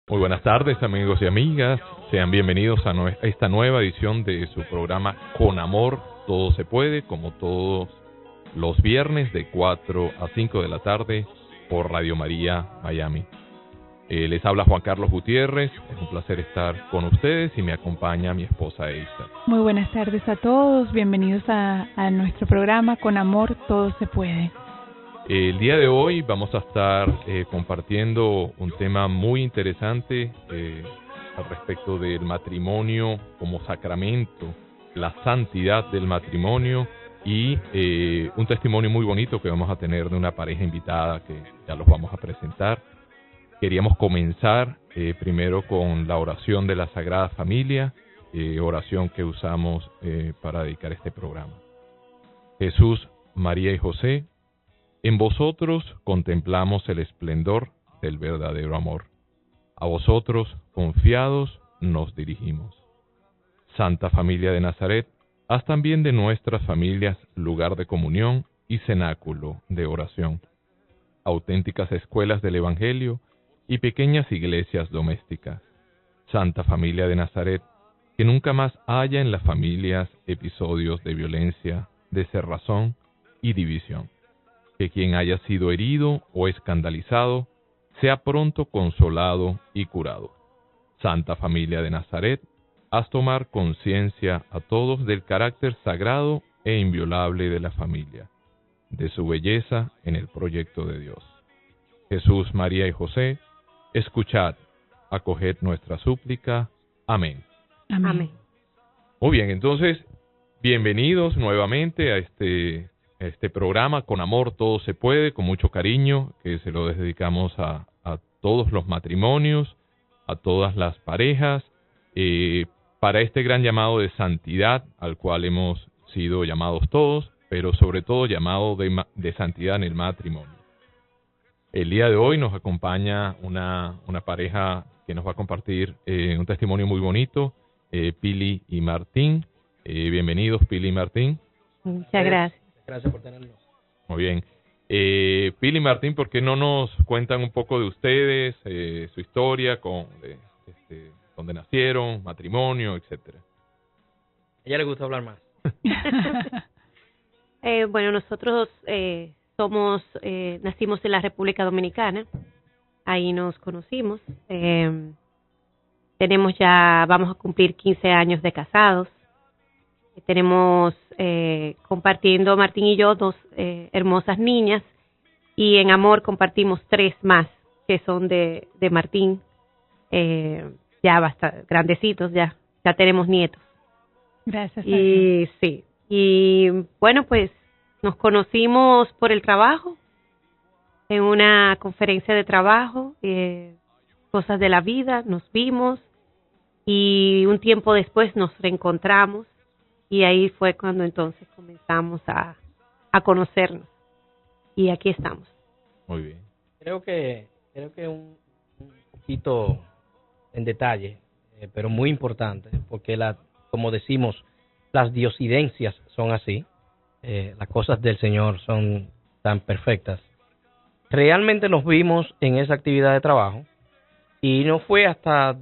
Muy buenas tardes, amigos y amigas. Sean bienvenidos a esta nueva edición de su programa Con Amor, Todo Se Puede, como todos los viernes de 4 a 5 de la tarde por Radio María Miami. Les habla Juan Carlos Gutiérrez. Es un placer estar con ustedes y me acompaña mi esposa Eisa. Muy buenas tardes a todos. Bienvenidos a nuestro programa Con Amor, Todo Se Puede. El día de hoy vamos a estar compartiendo un tema muy interesante al respecto del matrimonio como sacramento, la santidad del matrimonio y un testimonio muy bonito que vamos a tener de una pareja invitada que ya los vamos a presentar. Queríamos comenzar primero con la oración de la Sagrada Familia, oración que usamos para dedicar este programa. Jesús, María y José, en vosotros contemplamos el esplendor del verdadero amor. A vosotros, confiados, nos dirigimos. Santa Familia de Nazaret, haz también de nuestras familias lugar de comunión y cenáculo de oración, auténticas escuelas del Evangelio y pequeñas iglesias domésticas. Santa Familia de Nazaret, que nunca más haya en las familias episodios de violencia, de cerrazón y división. Que quien haya sido herido o escandalizado sea pronto consolado y curado. Santa Familia de Nazaret, haz tomar conciencia a todos del carácter sagrado e inviolable de la familia, de su belleza en el proyecto de Dios. Jesús, María y José, escuchad, acoged nuestra súplica. Amén. Amén. Muy bien, entonces, bienvenidos nuevamente a este programa Con Amor Todo Se Puede, con mucho cariño, que se lo dedicamos a todos los matrimonios, a todas las parejas, para este gran llamado de santidad al cual hemos sido llamados todos, pero sobre todo llamado de santidad en el matrimonio. El día de hoy nos acompaña una pareja que nos va a compartir un testimonio muy bonito, Pili y Martín. Bienvenidos, Pili y Martín. Muchas gracias. Gracias por tenernos. Muy bien. Pili y Martín, ¿por qué no nos cuentan un poco de ustedes, su historia, dónde nacieron, matrimonio, etcétera? A ella le gusta hablar más. Bueno, nosotros nacimos en la República Dominicana. Ahí nos conocimos. Vamos a cumplir 15 años de casados. Tenemos compartiendo Martín y yo 2 hermosas niñas, y en amor compartimos 3 más que son de Martín, ya bastante grandecitos, ya tenemos nietos. Gracias. Y sí, y bueno, pues nos conocimos por el trabajo, en una conferencia de trabajo, cosas de la vida, nos vimos y un tiempo después nos reencontramos. Y ahí fue cuando entonces comenzamos a conocernos. Y aquí estamos. Muy bien. Creo que un poquito en detalle, pero muy importante, porque como decimos, las diosidencias son así. Las cosas del Señor son tan perfectas. Realmente nos vimos en esa actividad de trabajo y no fue hasta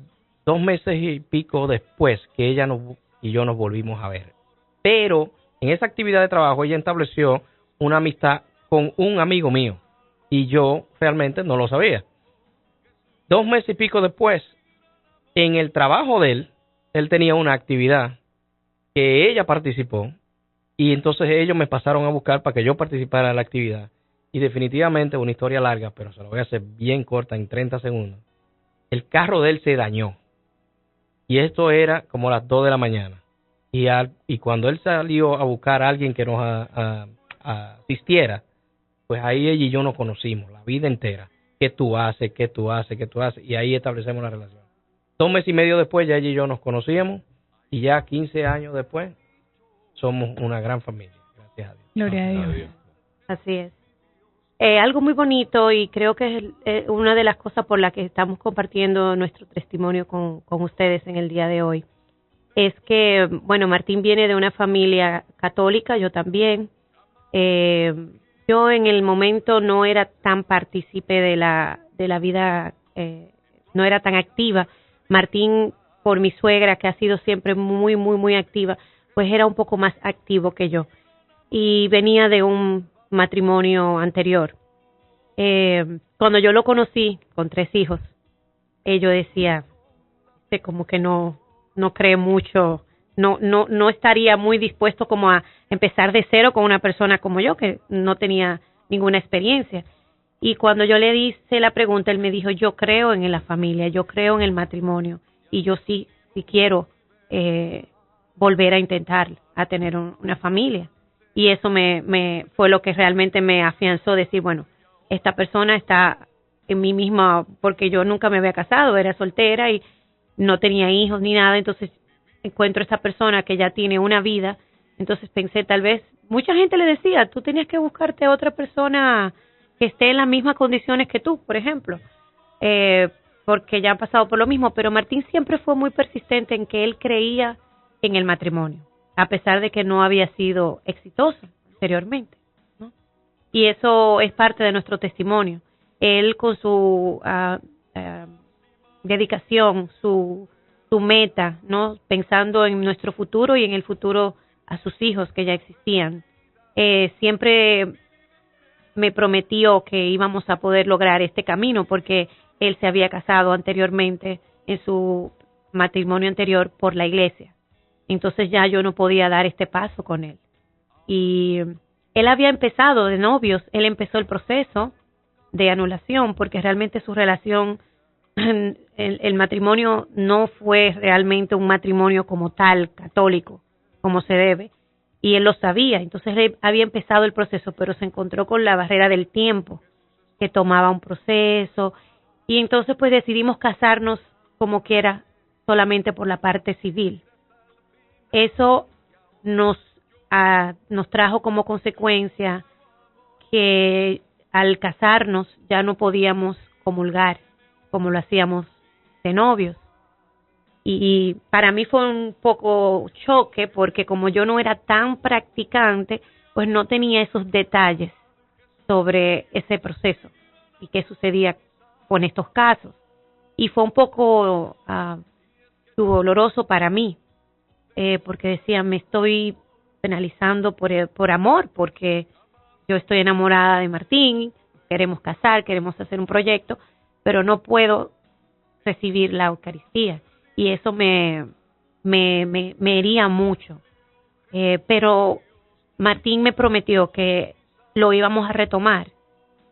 2 meses y pico después que ella y yo nos volvimos a ver. Pero en esa actividad de trabajo ella estableció una amistad con un amigo mío y yo realmente no lo sabía. 2 meses y pico después, en el trabajo de él tenía una actividad que ella participó y entonces ellos me pasaron a buscar para que yo participara en la actividad. Y definitivamente, una historia larga, pero se lo voy a hacer bien corta en 30 segundos. El carro de él se dañó y esto era como las 2 de la mañana. Y cuando él salió a buscar a alguien que nos asistiera, pues ahí ella y yo nos conocimos la vida entera. ¿Qué tú haces? ¿Qué tú haces? ¿Qué tú haces? Y ahí establecemos la relación. 2 meses y medio después ya ella y yo nos conocíamos y ya 15 años después somos una gran familia. Gracias a Dios. Gloria a Dios. Así es. Algo muy bonito, y creo que es una de las cosas por las que estamos compartiendo nuestro testimonio con ustedes en el día de hoy, es que, bueno, Martín viene de una familia católica, yo también. Yo en el momento no era tan partícipe de la vida no era tan activa. Martín, por mi suegra, que ha sido siempre muy, muy, muy activa, pues era un poco más activo que yo. Y venía de un matrimonio anterior. Cuando yo lo conocí, con 3 hijos, yo decía, como que no cree mucho, no estaría muy dispuesto como a empezar de cero con una persona como yo, que no tenía ninguna experiencia. Y cuando yo le hice la pregunta, él me dijo, yo creo en la familia, yo creo en el matrimonio, y yo sí quiero volver a intentar a tener una familia. Y eso me fue lo que realmente me afianzó, decir, bueno, esta persona está en mí misma, porque yo nunca me había casado, era soltera y no tenía hijos ni nada. Entonces encuentro a esta persona que ya tiene una vida. Entonces pensé, tal vez, mucha gente le decía, tú tenías que buscarte a otra persona que esté en las mismas condiciones que tú, por ejemplo, porque ya han pasado por lo mismo. Pero Martín siempre fue muy persistente en que él creía en el matrimonio, a pesar de que no había sido exitoso anteriormente, ¿no? Y eso es parte de nuestro testimonio. Él, con su dedicación, su meta, ¿no? Pensando en nuestro futuro y en el futuro a sus hijos que ya existían, siempre me prometió que íbamos a poder lograr este camino, porque él se había casado anteriormente en su matrimonio anterior por la iglesia. Entonces ya yo no podía dar este paso con él. Y él había empezado de novios, él empezó el proceso de anulación, porque realmente su relación, el matrimonio no fue realmente un matrimonio como tal, católico, como se debe, y él lo sabía. Entonces él había empezado el proceso, pero se encontró con la barrera del tiempo, que tomaba un proceso, y entonces pues decidimos casarnos como quiera, solamente por la parte civil. Eso nos trajo como consecuencia que al casarnos ya no podíamos comulgar como lo hacíamos de novios. Y para mí fue un poco choque, porque como yo no era tan practicante, pues no tenía esos detalles sobre ese proceso y qué sucedía con estos casos. Y fue un poco doloroso para mí, porque decía, me estoy penalizando por amor, porque yo estoy enamorada de Martín, queremos casar, queremos hacer un proyecto, pero no puedo recibir la Eucaristía. Y eso me hería mucho. Pero Martín me prometió que lo íbamos a retomar.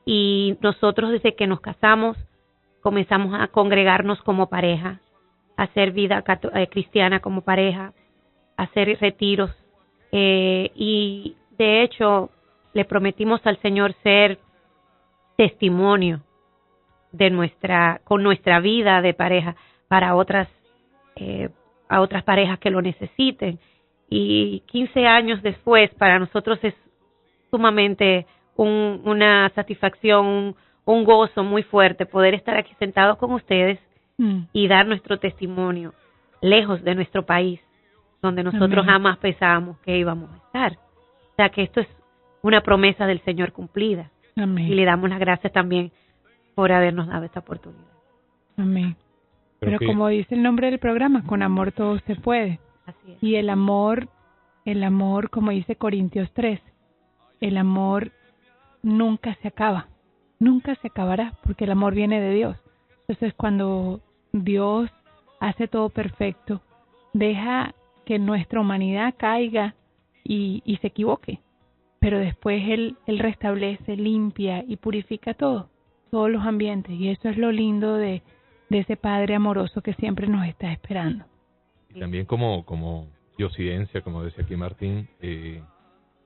Y nosotros, desde que nos casamos, comenzamos a congregarnos como pareja, a hacer vida cristiana como pareja, a hacer retiros. Y de hecho, le prometimos al Señor ser testimonio de con nuestra vida de pareja para otras parejas que lo necesiten. Y 15 años después, para nosotros es sumamente una satisfacción, un gozo muy fuerte poder estar aquí sentados con ustedes y dar nuestro testimonio lejos de nuestro país, donde nosotros jamás pensábamos que íbamos a estar. O sea que esto es una promesa del Señor cumplida. Amén. Y le damos las gracias también por habernos dado esta oportunidad. Amén. Pero como dice el nombre del programa, con amor todo se puede. Así es. Y el amor, como dice Corintios 3, el amor nunca se acaba, nunca se acabará, porque el amor viene de Dios. Entonces, cuando Dios hace todo perfecto, deja que nuestra humanidad caiga y se equivoque, pero después Él restablece, limpia y purifica todos los ambientes, y eso es lo lindo de ese Padre amoroso que siempre nos está esperando. Y también como diosidencia, como decía aquí Martín,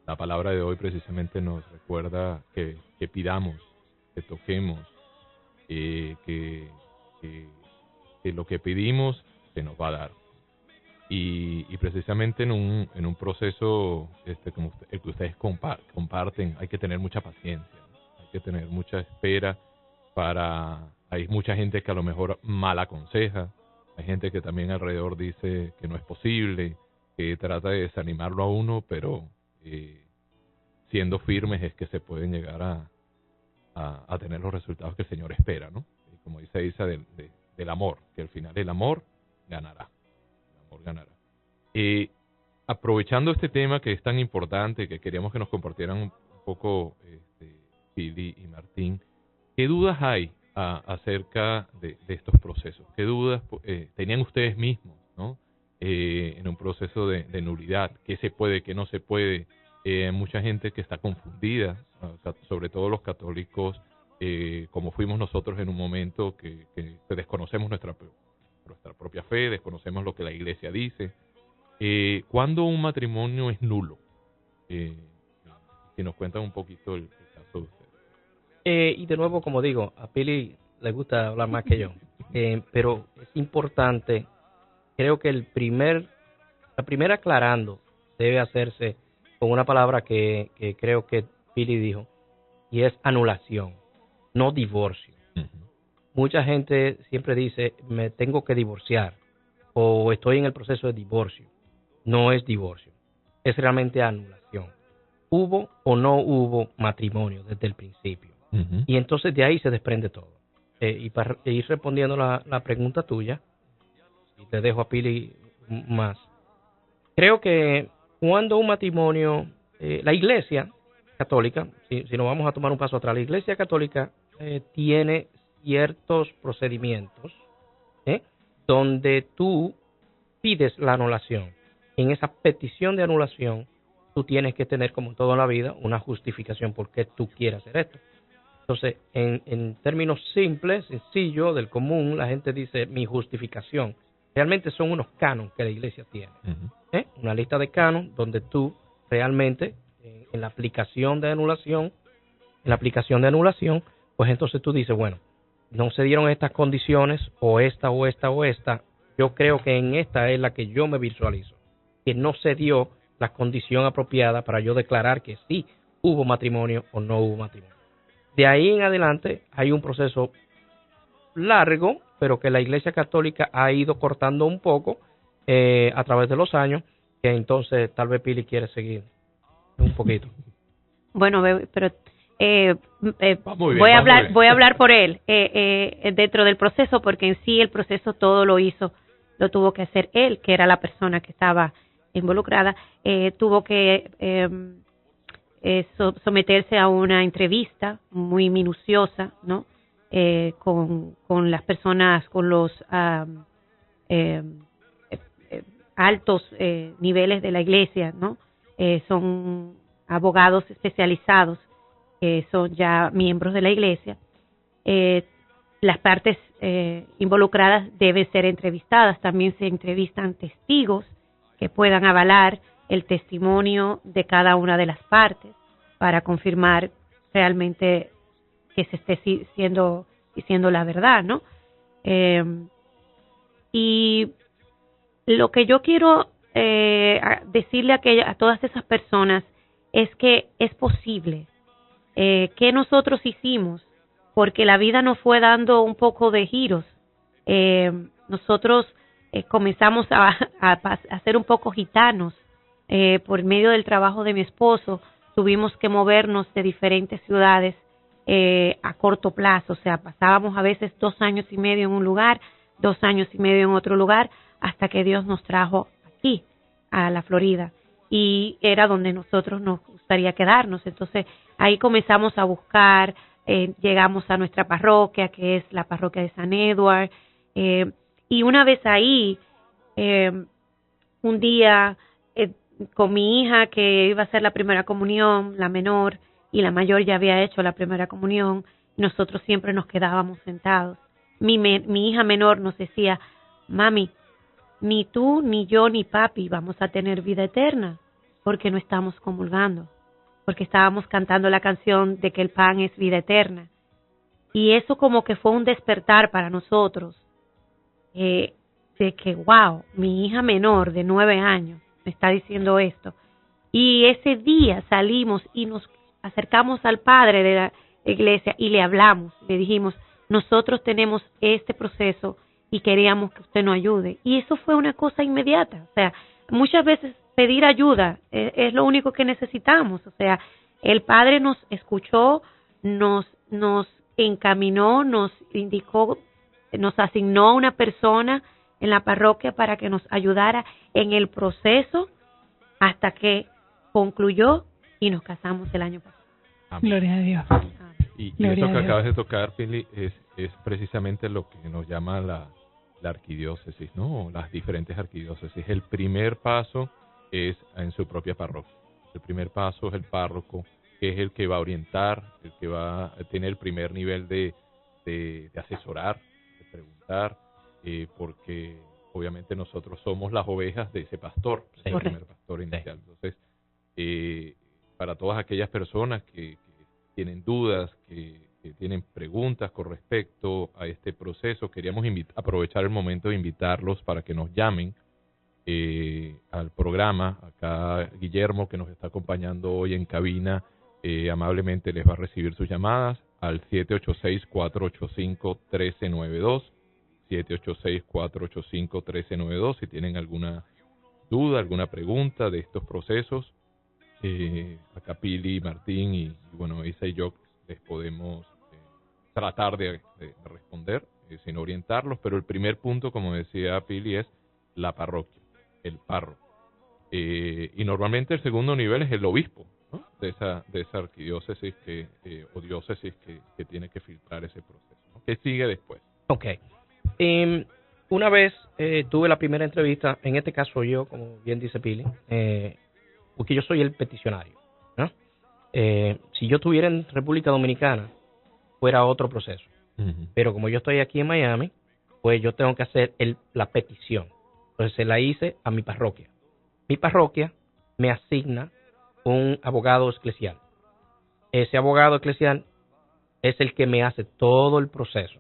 la palabra de hoy precisamente nos recuerda que pidamos, que toquemos, que lo que pedimos se nos va a dar. Y precisamente en un proceso como el que ustedes comparten, hay que tener mucha paciencia, ¿no? Hay que tener mucha espera. Hay mucha gente que a lo mejor mal aconseja, hay gente que también alrededor dice que no es posible, que trata de desanimarlo a uno, pero siendo firmes es que se pueden llegar a tener los resultados que el Señor espera, ¿no? Y como dice Isa, del amor, que al final el amor ganará. El amor ganará. Aprovechando este tema que es tan importante, que queríamos que nos compartieran un poco Pili y Martín, ¿qué dudas hay acerca de estos procesos? ¿Qué dudas tenían ustedes mismos, ¿no? En un proceso de nulidad? ¿Qué se puede, qué no se puede? Hay mucha gente que está confundida, sobre todo los católicos, como fuimos nosotros en un momento que desconocemos nuestra propia fe, desconocemos lo que la Iglesia dice. ¿Cuándo un matrimonio es nulo? Si nos cuentan un poquito el caso de ustedes. Y de nuevo, como digo, a Pili le gusta hablar más que yo, pero es importante, creo que la primera aclarando debe hacerse con una palabra que creo que Pili dijo, y es anulación, no divorcio. Uh-huh. Mucha gente siempre dice, me tengo que divorciar, o estoy en el proceso de divorcio. No es divorcio, es realmente anulación. ¿Hubo o no hubo matrimonio desde el principio? Uh-huh. Y entonces de ahí se desprende todo. Y para ir respondiendo la pregunta tuya, y te dejo a Pili más, creo que cuando un matrimonio, la Iglesia Católica, si nos vamos a tomar un paso atrás, la Iglesia Católica tiene ciertos procedimientos donde tú pides la anulación. En esa petición de anulación, tú tienes que tener, como en toda la vida, una justificación por qué tú quieres hacer esto. Entonces, en términos simples, sencillos, del común, la gente dice mi justificación. Realmente son unos cánones que la Iglesia tiene. Uh-huh. Una lista de cánones donde tú realmente, en la aplicación de anulación, pues entonces tú dices, bueno, no se dieron estas condiciones, o esta, o esta, o esta. Yo creo que en esta es la que yo me visualizo, que no se dio la condición apropiada para yo declarar que sí hubo matrimonio o no hubo matrimonio. De ahí en adelante hay un proceso largo, pero que la Iglesia Católica ha ido cortando un poco a través de los años, que entonces tal vez Pili quiere seguir un poquito. Bueno, pero Muy bien, voy a hablar por él dentro del proceso, porque en sí el proceso todo lo tuvo que hacer él, que era la persona que estaba involucrada. Tuvo que someterse a una entrevista muy minuciosa, ¿no? Con las personas, con los altos niveles de la Iglesia, ¿no? Son abogados especializados, son ya miembros de la Iglesia. Las partes involucradas deben ser entrevistadas. También se entrevistan testigos que puedan avalar el testimonio de cada una de las partes para confirmar realmente que se esté diciendo la verdad, ¿no? Y lo que yo quiero decirle a todas esas personas es que es posible. ¿Qué nosotros hicimos? Porque la vida nos fue dando un poco de giros. Nosotros comenzamos a ser un poco gitanos. Por medio del trabajo de mi esposo, tuvimos que movernos de diferentes ciudades a corto plazo. O sea, pasábamos a veces 2 años y medio en un lugar, 2 años y medio en otro lugar, hasta que Dios nos trajo aquí, a la Florida. Y era donde nosotros nos gustaría quedarnos. Entonces, ahí comenzamos a buscar, llegamos a nuestra parroquia, que es la parroquia de San Edward. Y una vez ahí, un día, con mi hija, que iba a hacer la primera comunión, la menor, y la mayor ya había hecho la primera comunión, nosotros siempre nos quedábamos sentados. Mi hija menor nos decía, mami, ni tú, ni yo, ni papi vamos a tener vida eterna, porque no estamos comulgando, porque estábamos cantando la canción de que el pan es vida eterna. Y eso como que fue un despertar para nosotros, de que, wow, mi hija menor de 9 años me está diciendo esto. Y ese día salimos y nos acercamos al padre de la iglesia y le hablamos, le dijimos, nosotros tenemos este proceso y queríamos que usted nos ayude. Y eso fue una cosa inmediata. O sea, muchas veces pedir ayuda es lo único que necesitamos. O sea, el padre nos escuchó, nos encaminó, nos indicó nos asignó una persona en la parroquia para que nos ayudara en el proceso hasta que concluyó y nos casamos el año pasado. Amén. Gloria a Dios. Y Gloria eso a que Dios. acabas de tocar, Pili, es precisamente lo que nos llama la arquidiócesis, ¿no? Las diferentes arquidiócesis. El primer paso es en su propia parroquia. El primer paso es el párroco, que es el que va a orientar, el que va a tener el primer nivel de asesorar, de preguntar, porque obviamente nosotros somos las ovejas de ese pastor, Sí. el primer pastor inicial. Entonces, para todas aquellas personas que tienen dudas, que tienen preguntas con respecto a este proceso, queríamos aprovechar el momento de invitarlos para que nos llamen al programa. Acá Guillermo, que nos está acompañando hoy en cabina, amablemente les va a recibir sus llamadas al 786-485-1392, 786-485-1392, si tienen alguna duda, alguna pregunta de estos procesos. Acá Pili, Martín y bueno, Isa y yo les podemos tratar de responder, sin orientarlos, pero el primer punto, como decía Pili, es la parroquia, el párroco. Y normalmente el segundo nivel es el obispo, ¿no? de esa arquidiócesis o diócesis que tiene que filtrar ese proceso, ¿no? ¿Qué sigue después? Ok. Una vez tuve la primera entrevista, en este caso yo, como bien dice Pili, porque yo soy el peticionario, ¿no? Si yo estuviera en República Dominicana, fuera otro proceso. Uh-huh. Pero como yo estoy aquí en Miami, pues yo tengo que hacer la petición. Entonces se la hice a mi parroquia. Mi parroquia me asigna un abogado eclesial. Ese abogado eclesial es el que me hace todo el proceso.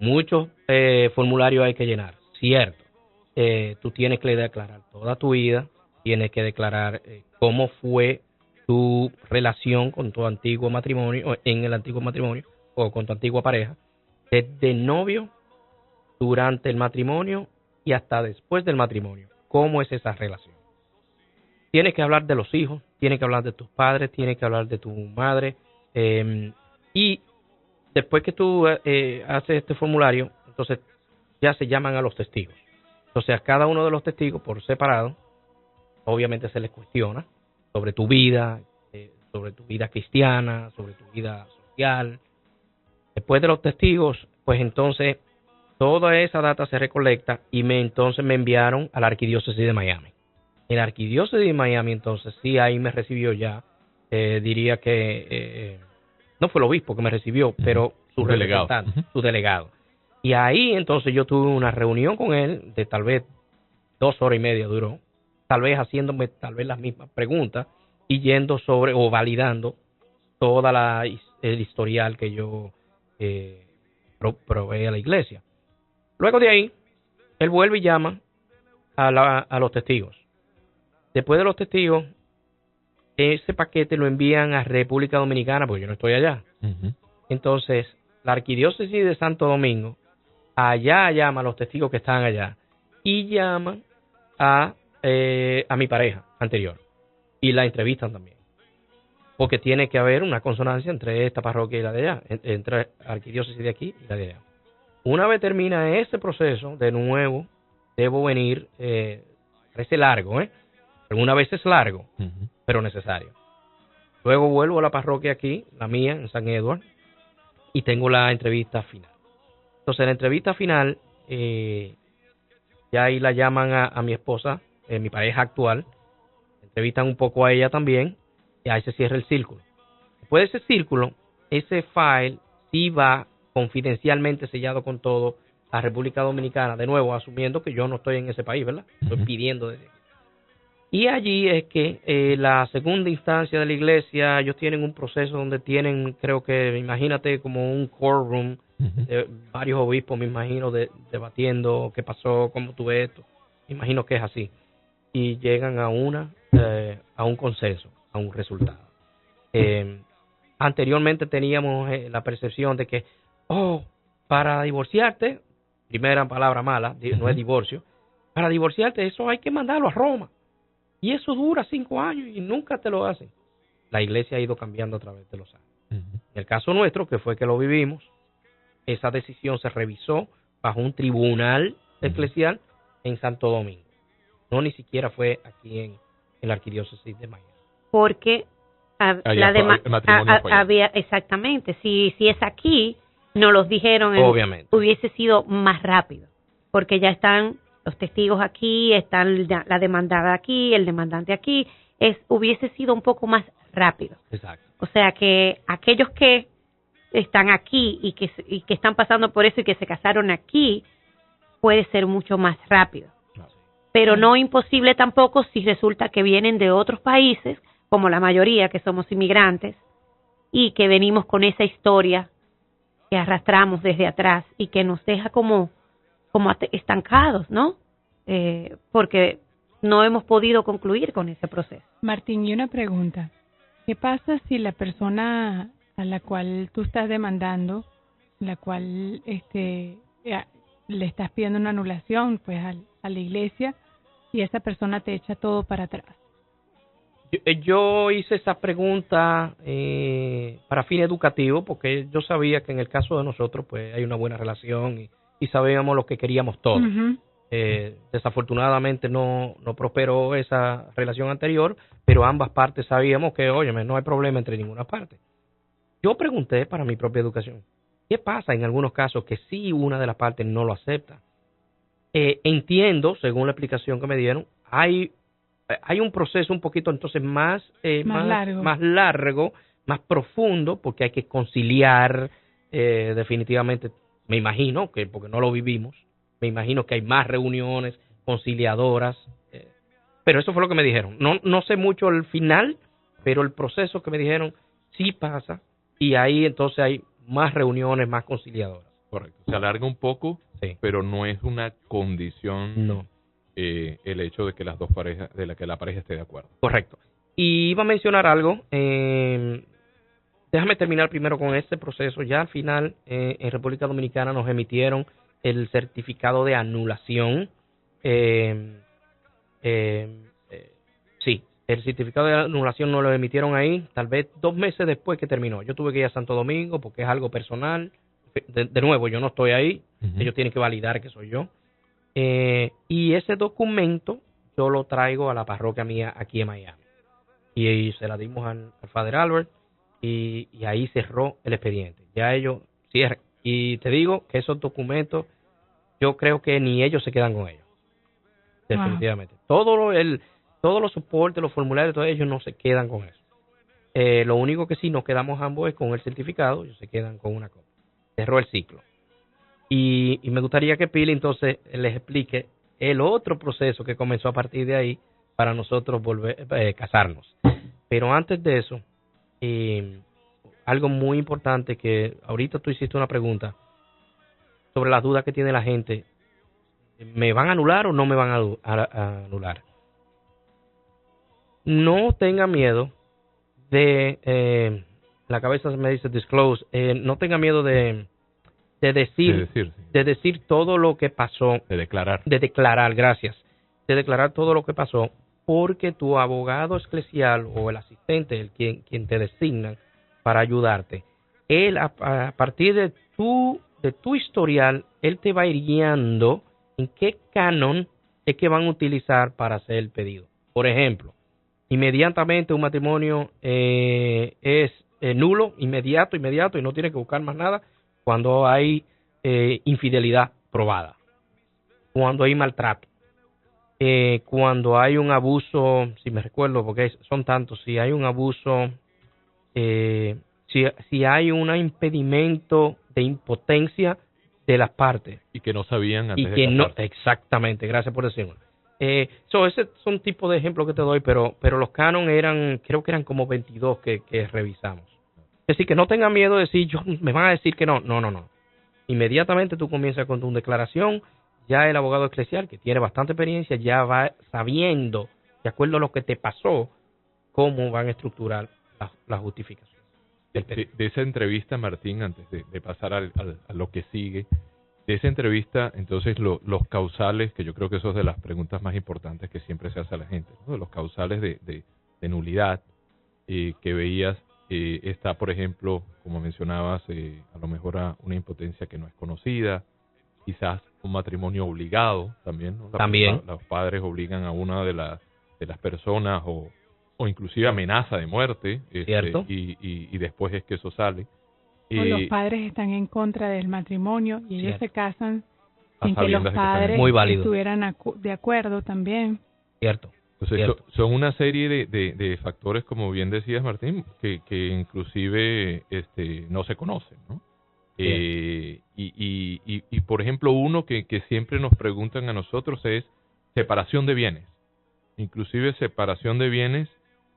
Muchos formularios hay que llenar, cierto. Tú tienes que declarar toda tu vida, tienes que declarar cómo fue tu relación con tu antiguo matrimonio, o en el antiguo matrimonio, o con tu antigua pareja, desde novio, durante el matrimonio y hasta después del matrimonio. ¿Cómo es esa relación? Tienes que hablar de los hijos, tienes que hablar de tus padres, tienes que hablar de tu madre, y después que tú haces este formulario, entonces ya se llaman a los testigos. Entonces a cada uno de los testigos por separado, obviamente se les cuestiona sobre tu vida cristiana, sobre tu vida social. Después de los testigos, pues entonces toda esa data se recolecta y entonces me enviaron a la arquidiócesis de Miami. En la arquidiócesis de Miami, entonces sí, ahí me recibió ya, diría que no fue el obispo que me recibió, pero su delegado, representante, su delegado. Y ahí entonces yo tuve una reunión con él de tal vez 2 horas y media duró, tal vez haciéndome tal vez las mismas preguntas y yendo sobre o validando toda el historial que yo proveí a la iglesia. Luego de ahí, él vuelve y llama a los testigos. Después de los testigos, ese paquete lo envían a República Dominicana, porque yo no estoy allá. Uh-huh. Entonces, la arquidiócesis de Santo Domingo, allá llama a los testigos que están allá y llaman a mi pareja anterior y la entrevistan también, porque tiene que haber una consonancia entre esta parroquia y la de allá, entre la arquidiócesis de aquí y la de allá. Una vez termina ese proceso, de nuevo debo venir, parece largo, algunas veces es largo, Uh-huh. pero necesario. Luego vuelvo a la parroquia aquí, la mía, en San Edward, y tengo la entrevista final. Entonces, la entrevista final, ya ahí la llaman a mi esposa, mi pareja actual, entrevistan un poco a ella también, y ahí se cierra el círculo. Después de ese círculo, ese file sí va confidencialmente sellado con todo a República Dominicana, de nuevo, asumiendo que yo no estoy en ese país, ¿verdad? Estoy Uh-huh. pidiendo desde aquí. Y allí es que la segunda instancia de la iglesia, ellos tienen un proceso donde tienen, creo que, imagínate, como un courtroom, Uh-huh. varios obispos, me imagino, debatiendo qué pasó, cómo tuve esto. Me imagino que es así. Y llegan a un consenso, a un resultado. Anteriormente teníamos la percepción de que, para divorciarte, primera palabra mala, no es divorcio, para divorciarte eso hay que mandarlo a Roma. Y eso dura 5 años y nunca te lo hacen. La iglesia ha ido cambiando a través de los años. Uh-huh. En el caso nuestro, que fue que lo vivimos, esa decisión se revisó bajo un tribunal eclesial en Santo Domingo. No, ni siquiera fue aquí en la arquidiócesis de Miami. Porque el matrimonio fue allá. había, exactamente, si es aquí, nos los dijeron, Obviamente. hubiese sido más rápido, porque ya están los testigos aquí, están la demandada aquí, el demandante aquí, hubiese sido un poco más rápido. Exacto. O sea que aquellos que están aquí y que están pasando por eso y que se casaron aquí, puede ser mucho más rápido. Pero no imposible tampoco si resulta que vienen de otros países, como la mayoría que somos inmigrantes, y que venimos con esa historia que arrastramos desde atrás y que nos deja como estancados, ¿no? Porque no hemos podido concluir con ese proceso. Martín, y una pregunta. ¿Qué pasa si la persona a la cual tú estás demandando, la cual le estás pidiendo una anulación pues a la iglesia, y esa persona te echa todo para atrás? Yo hice esa pregunta para fin educativo, porque yo sabía que en el caso de nosotros pues hay una buena relación y sabíamos lo que queríamos todos. Uh-huh. Desafortunadamente no prosperó esa relación anterior, pero ambas partes sabíamos que, óyeme, no hay problema entre ninguna parte. Yo pregunté para mi propia educación, ¿qué pasa en algunos casos que sí una de las partes no lo acepta? Entiendo, según la explicación que me dieron, hay un proceso un poquito entonces más largo, más profundo, porque hay que conciliar definitivamente, me imagino, que porque no lo vivimos, me imagino que hay más reuniones conciliadoras, pero eso fue lo que me dijeron. No sé mucho el final, pero el proceso que me dijeron sí pasa, y ahí entonces hay más reuniones, más conciliadoras. Correcto. Se alarga un poco, sí, pero no es una condición no. El hecho de que las dos parejas, que la pareja esté de acuerdo. Correcto. Y iba a mencionar algo. Déjame terminar primero con este proceso. Ya al final, en República Dominicana nos emitieron el certificado de anulación. Sí, el certificado de anulación nos lo emitieron ahí, tal vez 2 meses después que terminó. Yo tuve que ir a Santo Domingo porque es algo personal. De nuevo, yo no estoy ahí. Uh-huh. Ellos tienen que validar que soy yo. Y ese documento yo lo traigo a la parroquia mía aquí en Miami. Y se la dimos al Father Albert y ahí cerró el expediente. Ya ellos cierran. Y te digo que esos documentos, yo creo que ni ellos se quedan con ellos. Definitivamente. Wow. Todos los soportes, los formularios, todos ellos no se quedan con eso. Lo único que sí nos quedamos ambos es con el certificado. Ellos se quedan con una copia. Cerró el ciclo. Y me gustaría que Pili entonces les explique el otro proceso que comenzó a partir de ahí para nosotros volver casarnos. Pero antes de eso, algo muy importante que ahorita tú hiciste una pregunta sobre las dudas que tiene la gente. ¿Me van a anular o no me van a anular? No tenga miedo de, la cabeza me dice disclose, no tenga miedo de decir todo lo que pasó. De declarar, gracias. De declarar todo lo que pasó, porque tu abogado eclesial o el asistente, quien te designan para ayudarte, él a partir de tu historial, él te va a ir guiando en qué canon es que van a utilizar para hacer el pedido. Por ejemplo, inmediatamente un matrimonio es nulo, inmediato, y no tiene que buscar más nada cuando hay infidelidad probada, cuando hay maltrato, cuando hay un abuso, si me recuerdo, porque son tantos, si hay un abuso, si hay un impedimento de impotencia de las partes. Y que no sabían antes de casarse. No, exactamente, gracias por decirlo. Ese son tipo de ejemplos que te doy, pero los canon creo que eran como 22 que revisamos. Es decir, que no tengan miedo de decir, me van a decir que no. No. Inmediatamente tú comienzas con tu declaración, ya el abogado eclesial, que tiene bastante experiencia, ya va sabiendo, de acuerdo a lo que te pasó, cómo van a estructurar la justificación. De esa entrevista, Martín, antes de pasar a lo que sigue, de esa entrevista, entonces los causales, que yo creo que eso es de las preguntas más importantes que siempre se hace a la gente, ¿no? Los causales de nulidad que veías, Está, por ejemplo, como mencionabas, a lo mejor una impotencia que no es conocida, quizás un matrimonio obligado también, ¿no? Los padres obligan a una de las personas o inclusive amenaza de muerte, ¿cierto? Y después es que eso sale. O los padres están en contra del matrimonio y ellos se casan sin que los padres estuvieran de acuerdo también. Cierto. Entonces, son una serie de factores, como bien decías, Martín, que inclusive no se conocen, ¿no? Y por ejemplo, uno que siempre nos preguntan a nosotros es separación de bienes. Inclusive separación de bienes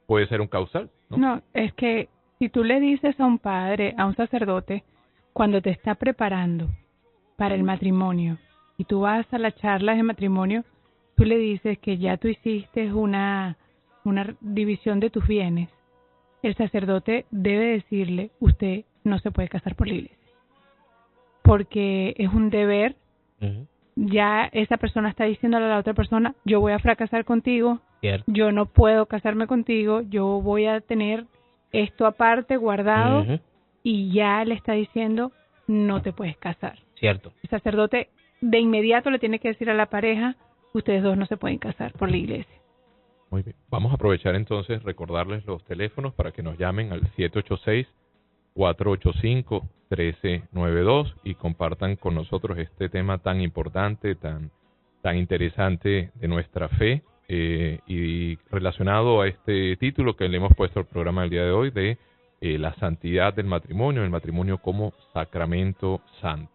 puede ser un causal, ¿no? No, es que si tú le dices a un padre, a un sacerdote, cuando te está preparando para el matrimonio y tú vas a las charlas de matrimonio, tú le dices que ya tú hiciste una división de tus bienes, el sacerdote debe decirle, usted no se puede casar por la iglesia, porque es un deber. Ya esa persona está diciéndole a la otra persona, yo voy a fracasar contigo, yo no puedo casarme contigo, yo voy a tener esto aparte guardado, y ya le está diciendo, no te puedes casar. Cierto. El sacerdote de inmediato le tiene que decir a la pareja, ustedes dos no se pueden casar por la iglesia. Muy bien. Vamos a aprovechar entonces, recordarles los teléfonos para que nos llamen al 786-485-1392 y compartan con nosotros este tema tan importante, tan interesante de nuestra fe, y relacionado a este título que le hemos puesto al programa del día de hoy de la santidad del matrimonio, el matrimonio como sacramento santo.